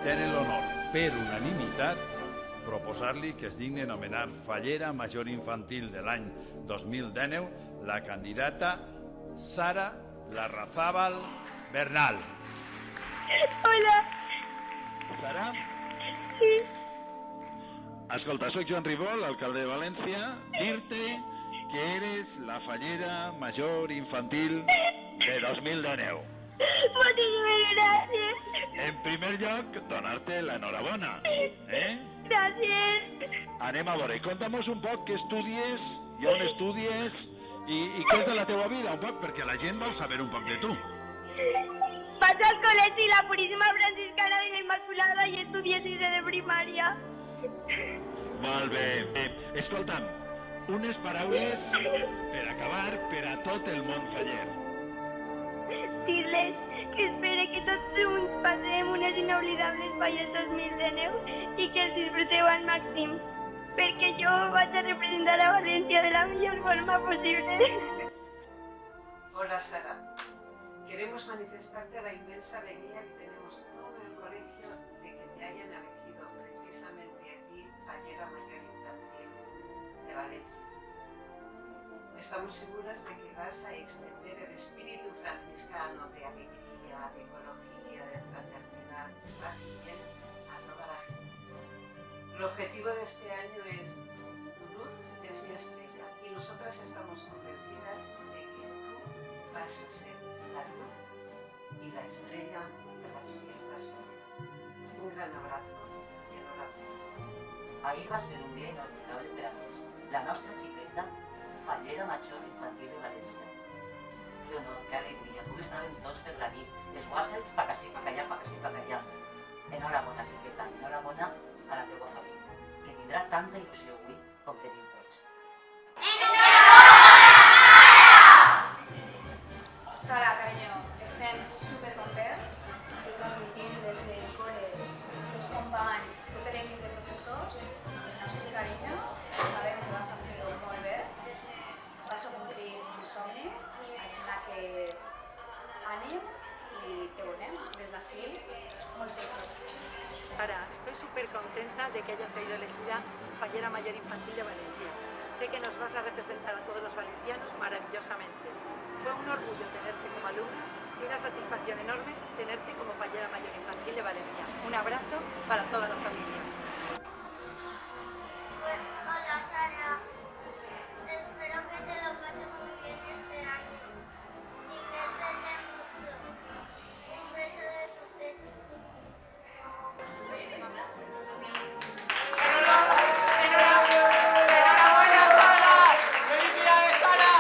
tenen l'honor, per unanimitat, proposar-li que es digni anomenar fallera major infantil de l'any 2019 la candidata Sara Larrazábal Bernal. Hola. Sara? Sí. Escolta, soc Joan Ribol, alcalde de València, dir-te que eres la fallera major infantil de 2019. Moltíssimes gràcies. En primer lloc, donar-te l'enhorabona. Gràcies. Anem a veure, conta'm-nos un poc què estudies, i on estudies, i què és de la teua vida, un poc, perquè la gent vol saber un poc de tu. Vaig al col·legi La Puríssima Franciscana de la Immaculada i estudio sisè de primària. Molt bé. Escolta'm, unes paraules per acabar per a tot el món faller. Dir-les que espero que tots junts passem unes inoblidables falles 2019 i que els disfruteu al màxim, perquè jo vaig a representar a València de la millor forma posible. Hola Sara, queremos manifestarte la inmensa alegría que tenemos todo el colegio de que te hayan elegido precisamente a ti fallera mayor infantil de Valencia. Estamos seguras de que vas a extender el espíritu franciscano de alegría, de ecología, de fraternidad, de paz y bien a toda la gente. El objetivo de este año es tu luz es mi estrella y nosotras estamos convencidas de que tú vas a ser la luz y la estrella de las fiestas falleras. Un gran abrazo y enhorabuena. Ahir va ser un dia inolvidable per a tots. La nostra xiqueta, fallera major infantil de València. Que honor, que alegria, com estàvem tots per la nit. Els whatsapps, pa que sí, pa callar, pa que sí, pa callar. Enhorabona, xiqueta, enhorabona a la teva família, que tindrà tanta il·lusió avui com tenim tots. Sara, cariño, estem supercontents i transmitim des del col·le, els teus companys, tot l'equip de professors, el nostre carinyo. Sabem que vas a fer-ho molt bé, vas a complir un somni, així que ànim y te volvemos desde así. Muchos besos. Sara, estoy súper contenta de que hayas sido elegida fallera mayor infantil de Valencia. Sé que nos vas a representar a todos los valencianos maravillosamente. Fue un orgullo tenerte como alumna y una satisfacción enorme tenerte como fallera mayor infantil de Valencia. Un abrazo para toda la familia. Hola Sara, espero que te lo pases muy bien este año. Diviértete mucho. Un beso de tu beso. ¡Enhorabuena, Sara! ¡Felicidades, Sara!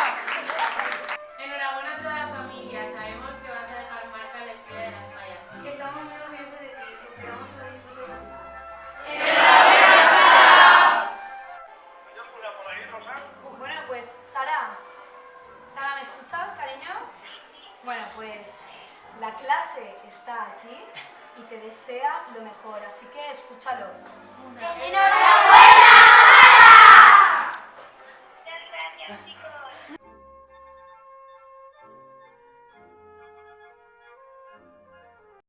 Enhorabuena a toda la familia. Sabemos que vas a dejar marca en la historia de las fallas. Estamos muy orgullosos de ti. Esperamos que lo disfrutes mucho. Bueno, pues Sara, ¿me escuchas, cariño? Bueno, pues la clase está aquí y te desea lo mejor, así que escúchalos. ¡Enhorabuena!